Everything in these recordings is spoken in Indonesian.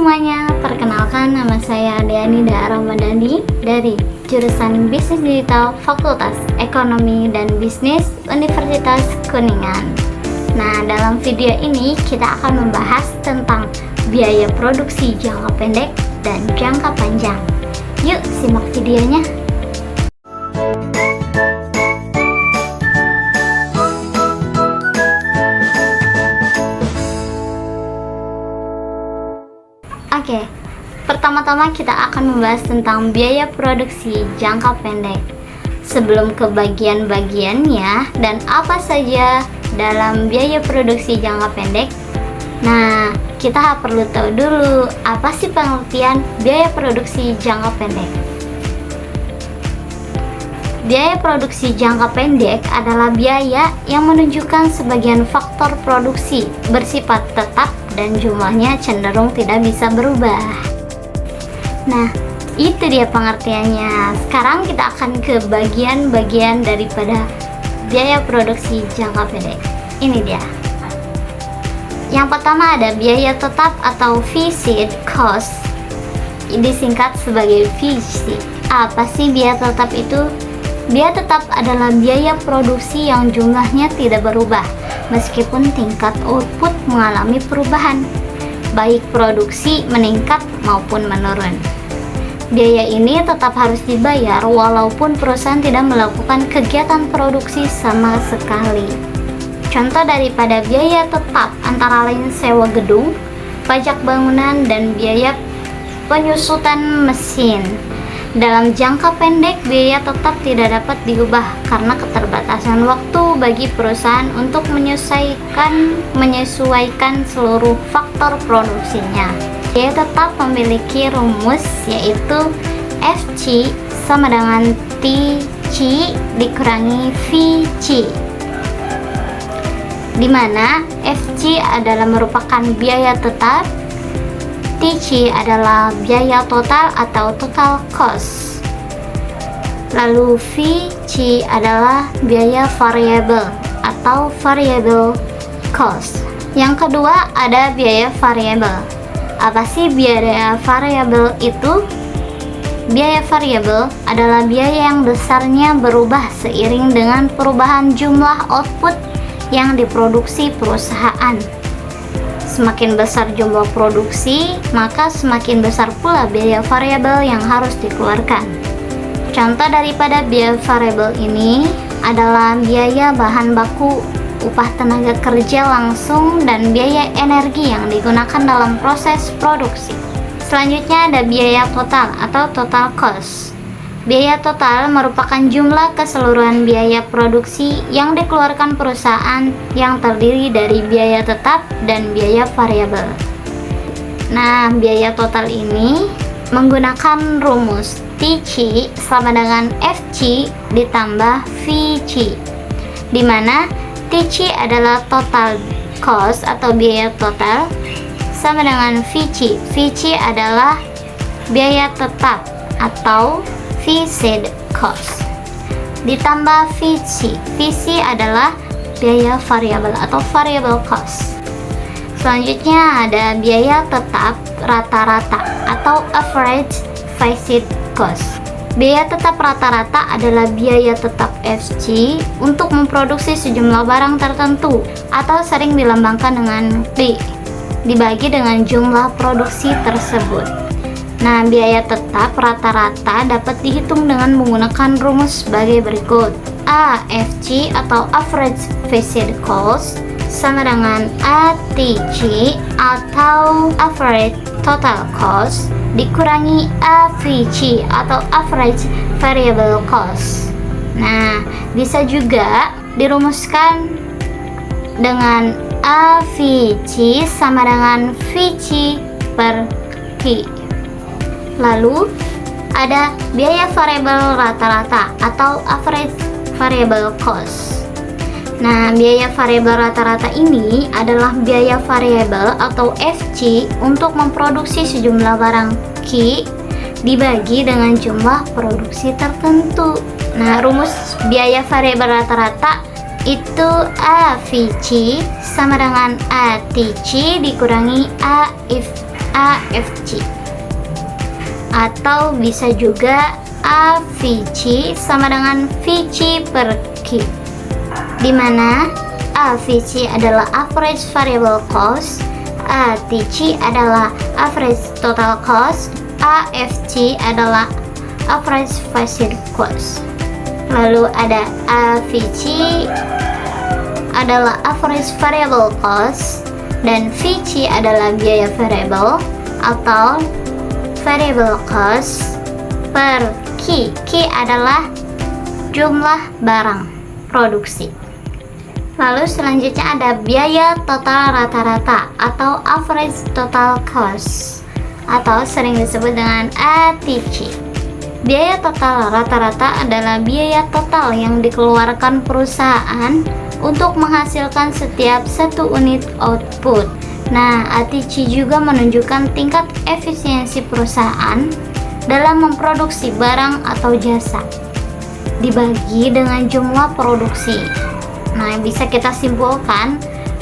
semuanya, perkenalkan nama saya Deanida Ramadhani dari jurusan Bisnis Digital Fakultas Ekonomi dan Bisnis Universitas Kuningan. Nah, dalam video ini kita akan membahas tentang biaya produksi jangka pendek dan jangka panjang. Yuk simak videonya. Oke, pertama-tama kita akan membahas tentang biaya produksi jangka pendek. Sebelum ke bagian-bagiannya dan apa saja dalam biaya produksi jangka pendek, nah kita perlu tahu dulu apa sih pengertian biaya produksi jangka pendek. Biaya produksi jangka pendek adalah biaya yang menunjukkan sebagian faktor produksi bersifat tetap dan jumlahnya cenderung tidak bisa berubah. Nah, itu dia pengertiannya. Sekarang kita akan ke bagian-bagian daripada biaya produksi jangka pendek. Ini dia. Yang pertama ada biaya tetap atau fixed cost, disingkat sebagai FIC. Apa sih biaya tetap itu? Biaya tetap adalah biaya produksi yang jumlahnya tidak berubah meskipun tingkat output mengalami perubahan, baik produksi meningkat maupun menurun. Biaya ini tetap harus dibayar walaupun perusahaan tidak melakukan kegiatan produksi sama sekali. Contoh daripada biaya tetap antara lain sewa gedung, pajak bangunan, dan biaya penyusutan mesin. Dalam jangka pendek, biaya tetap tidak dapat diubah karena keterbatasan waktu bagi perusahaan untuk menyesuaikan seluruh faktor produksinya. Biaya tetap memiliki rumus yaitu FC sama dengan TC dikurangi VC, di mana FC adalah merupakan biaya tetap, TC adalah biaya total atau total cost, lalu VC adalah biaya variabel atau variable cost. Yang kedua ada biaya variabel. Apa sih biaya variabel itu? Biaya variabel adalah biaya yang besarnya berubah seiring dengan perubahan jumlah output yang diproduksi perusahaan. Semakin besar jumlah produksi, maka semakin besar pula biaya variabel yang harus dikeluarkan. Contoh daripada biaya variabel ini adalah biaya bahan baku, upah tenaga kerja langsung, dan biaya energi yang digunakan dalam proses produksi. Selanjutnya ada biaya total atau total cost. Biaya total merupakan jumlah keseluruhan biaya produksi yang dikeluarkan perusahaan yang terdiri dari biaya tetap dan biaya variabel. Nah, biaya total ini menggunakan rumus TC sama dengan FC ditambah VC, di mana TC adalah total cost atau biaya total sama dengan VC. VC adalah biaya tetap atau fixed cost ditambah VC. VC adalah biaya variabel atau variable cost. Selanjutnya ada biaya tetap rata-rata atau average fixed cost. Biaya tetap rata-rata adalah biaya tetap FC untuk memproduksi sejumlah barang tertentu atau sering dilambangkan dengan D dibagi dengan jumlah produksi tersebut. Nah, biaya tetap rata-rata dapat dihitung dengan menggunakan rumus sebagai berikut. AFC atau average fixed cost sama dengan ATC atau average total cost dikurangi AVC atau average variable cost. Nah, bisa juga dirumuskan dengan AVC sama dengan VC per Q. Lalu ada biaya variabel rata-rata atau average variable cost. Nah, biaya variabel rata-rata ini adalah biaya variabel atau FC untuk memproduksi sejumlah barang Q dibagi dengan jumlah produksi tertentu. Nah, rumus biaya variabel rata-rata itu AVC sama dengan ATC dikurangi AF AFC. Atau bisa juga AVC sama dengan VC per Q, di mana AVC adalah average variable cost, ATC adalah average total cost, AFC adalah average fixed cost. Lalu ada AVC adalah average variable cost dan VC adalah biaya variable atau variable cost per Q. Q adalah jumlah barang produksi. Lalu selanjutnya ada biaya total rata-rata atau average total cost atau sering disebut dengan ATC. Biaya total rata-rata adalah biaya total yang dikeluarkan perusahaan untuk menghasilkan setiap satu unit output. Nah, ATC juga menunjukkan tingkat efisiensi perusahaan dalam memproduksi barang atau jasa dibagi dengan jumlah produksi. Nah, bisa kita simpulkan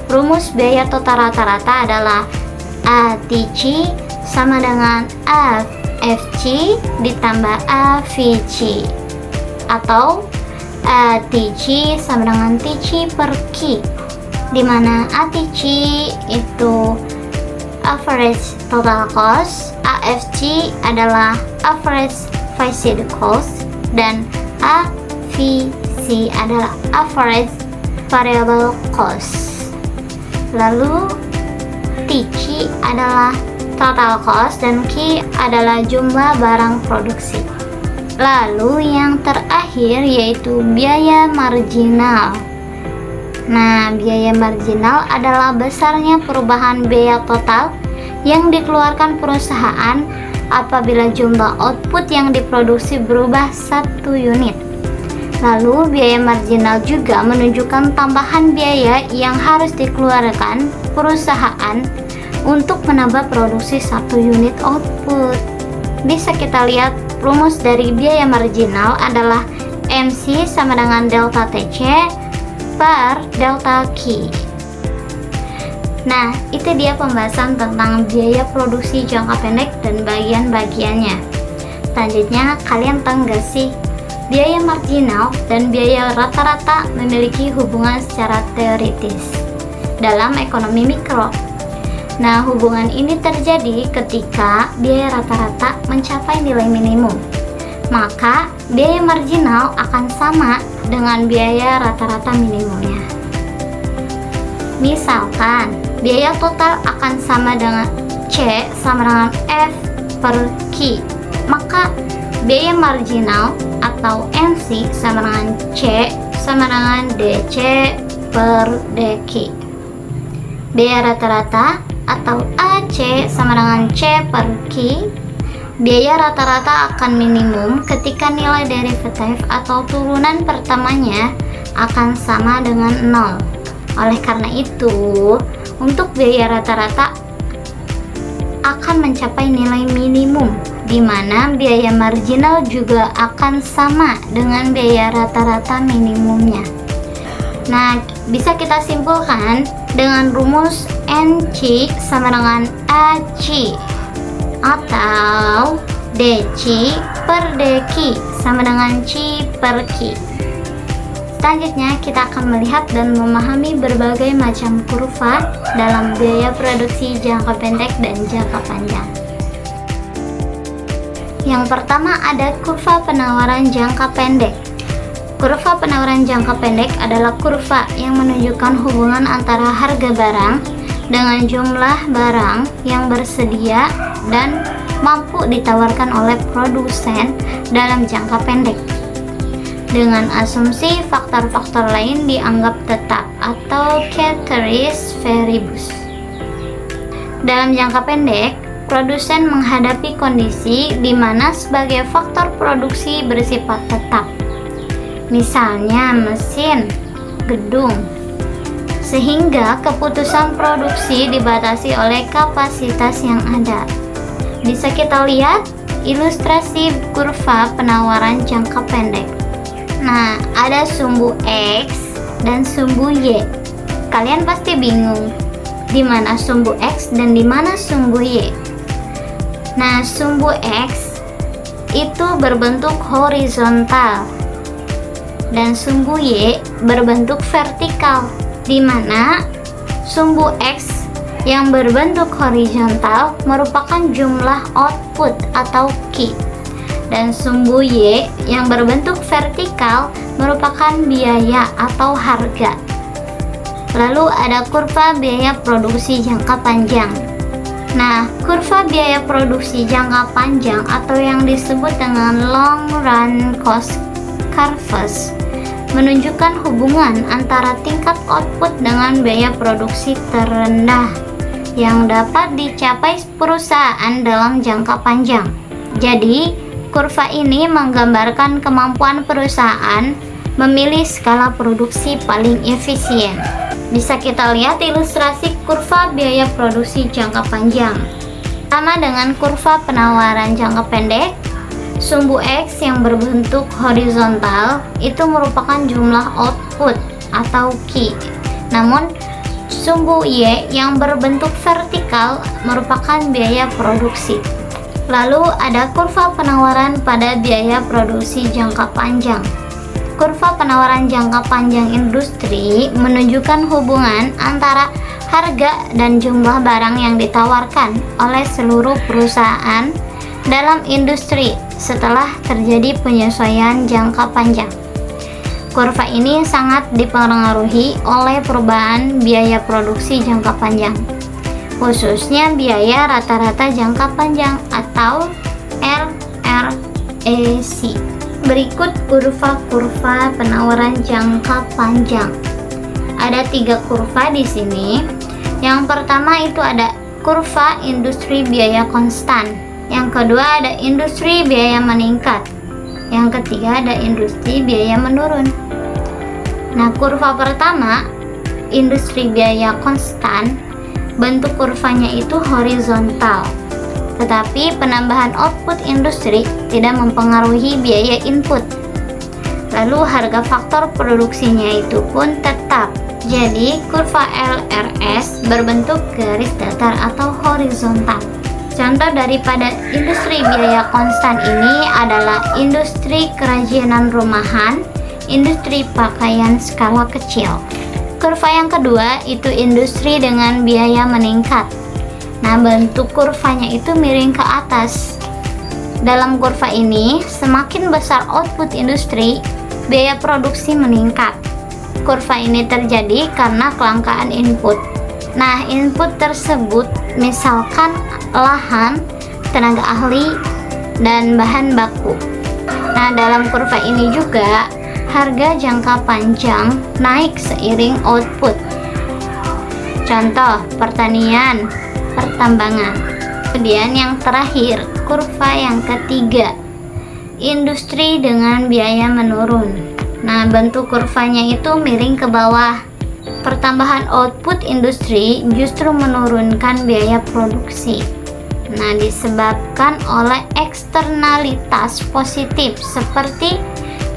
rumus biaya total rata-rata adalah ATC sama dengan AFC ditambah AVC, atau ATC sama dengan TC per Q, di mana ATC itu average total cost, AFC adalah average fixed cost, dan AVC adalah average variable cost. Lalu TC adalah total cost dan Q adalah jumlah barang produksi. Lalu yang terakhir yaitu biaya marginal. Nah, biaya marginal adalah besarnya perubahan biaya total yang dikeluarkan perusahaan apabila jumlah output yang diproduksi berubah 1 unit. Lalu biaya marginal juga menunjukkan tambahan biaya yang harus dikeluarkan perusahaan untuk menambah produksi 1 unit output. Bisa kita lihat rumus dari biaya marginal adalah MC sama dengan delta TC per delta Q. Nah, itu dia pembahasan tentang biaya produksi jangka pendek dan bagian-bagiannya. Selanjutnya, kalian tahu nggak sih, biaya marginal dan biaya rata-rata memiliki hubungan secara teoritis dalam ekonomi mikro. Nah, hubungan ini terjadi ketika biaya rata-rata mencapai nilai minimum. Maka, biaya marginal akan sama dengan biaya rata-rata minimumnya. Misalkan, biaya total akan sama dengan C sama dengan F per Q. Maka, biaya marginal atau MC sama dengan C sama dengan DC per DQ. Biaya rata-rata atau AC sama dengan C per Q. Biaya rata-rata akan minimum ketika nilai derivatif atau turunan pertamanya akan sama dengan 0. Oleh karena itu, untuk biaya rata-rata akan mencapai nilai minimum, di mana biaya marginal juga akan sama dengan biaya rata-rata minimumnya. Nah, bisa kita simpulkan dengan rumus NC sama dengan AC atau DC per DQ sama dengan C per Q. Selanjutnya, kita akan melihat dan memahami berbagai macam kurva dalam biaya produksi jangka pendek dan jangka panjang. Yang pertama ada kurva penawaran jangka pendek. Kurva penawaran jangka pendek adalah kurva yang menunjukkan hubungan antara harga barang dengan jumlah barang yang bersedia dan mampu ditawarkan oleh produsen dalam jangka pendek, dengan asumsi faktor-faktor lain dianggap tetap atau ceteris paribus. Dalam jangka pendek, produsen menghadapi kondisi di mana sebagai faktor produksi bersifat tetap, misalnya mesin, gedung, sehingga keputusan produksi dibatasi oleh kapasitas yang ada. Bisa kita lihat ilustrasi kurva penawaran jangka pendek. Nah, ada sumbu X dan sumbu Y. Kalian pasti bingung, di mana sumbu X dan di mana sumbu Y. Nah, sumbu X itu berbentuk horizontal dan sumbu Y berbentuk vertikal, di mana sumbu X yang berbentuk horizontal merupakan jumlah output atau key, dan sumbu Y yang berbentuk vertikal merupakan biaya atau harga. Lalu ada kurva biaya produksi jangka panjang. Nah, kurva biaya produksi jangka panjang atau yang disebut dengan long run cost curves menunjukkan hubungan antara tingkat output dengan biaya produksi terendah yang dapat dicapai perusahaan dalam jangka panjang. Jadi, kurva ini menggambarkan kemampuan perusahaan memilih skala produksi paling efisien. Bisa kita lihat ilustrasi kurva biaya produksi jangka panjang. Sama dengan kurva penawaran jangka pendek, sumbu X yang berbentuk horizontal itu merupakan jumlah output atau key. Namun, sumbu Y yang berbentuk vertikal merupakan biaya produksi. Lalu ada kurva penawaran pada biaya produksi jangka panjang. Kurva penawaran jangka panjang industri menunjukkan hubungan antara harga dan jumlah barang yang ditawarkan oleh seluruh perusahaan dalam industri setelah terjadi penyesuaian jangka panjang. Kurva ini sangat dipengaruhi oleh perubahan biaya produksi jangka panjang, khususnya biaya rata-rata jangka panjang atau RRAC. Berikut kurva-kurva penawaran jangka panjang. Ada 3 kurva di sini. Yang pertama itu ada kurva industri biaya konstan. Yang kedua ada industri biaya meningkat. Yang ketiga ada industri biaya menurun. Nah, kurva pertama, industri biaya konstan, bentuk kurvanya itu horizontal. Tetapi penambahan output industri tidak mempengaruhi biaya input. Lalu harga faktor produksinya itu pun tetap. Jadi, kurva LRS berbentuk garis datar atau horizontal. Contoh daripada industri biaya konstan ini adalah industri kerajinan rumahan, industri pakaian skala kecil. Kurva yang kedua itu industri dengan biaya meningkat. Nah, bentuk kurvanya itu miring ke atas. Dalam kurva ini, semakin besar output industri, biaya produksi meningkat. Kurva ini terjadi karena kelangkaan input. Nah, input tersebut misalkan lahan, tenaga ahli, dan bahan baku. Nah, dalam kurva ini juga harga jangka panjang naik seiring output. Contoh, pertanian, pertambangan. Kemudian yang terakhir, kurva yang ketiga, industri dengan biaya menurun. Nah, bentuk kurvanya itu miring ke bawah. Pertambahan output industri justru menurunkan biaya produksi. Nah, disebabkan oleh eksternalitas positif seperti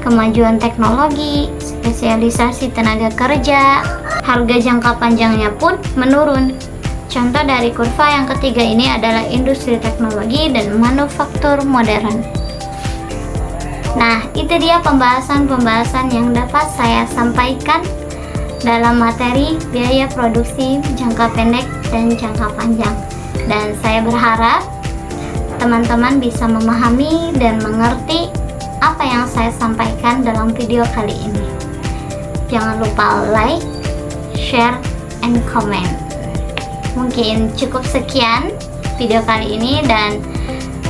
kemajuan teknologi, spesialisasi tenaga kerja, harga jangka panjangnya pun menurun. Contoh dari kurva yang ketiga ini adalah industri teknologi dan manufaktur modern. Nah, itu dia pembahasan-pembahasan yang dapat saya sampaikan dalam materi biaya produksi jangka pendek dan jangka panjang. Dan saya berharap teman-teman bisa memahami dan mengerti apa yang saya sampaikan dalam video kali ini. Jangan lupa like, share, and comment. Mungkin cukup sekian video kali ini dan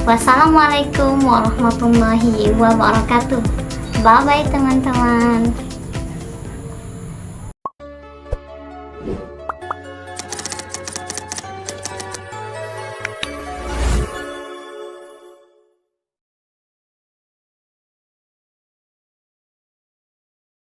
wassalamualaikum warahmatullahi wabarakatuh. Bye bye teman-teman.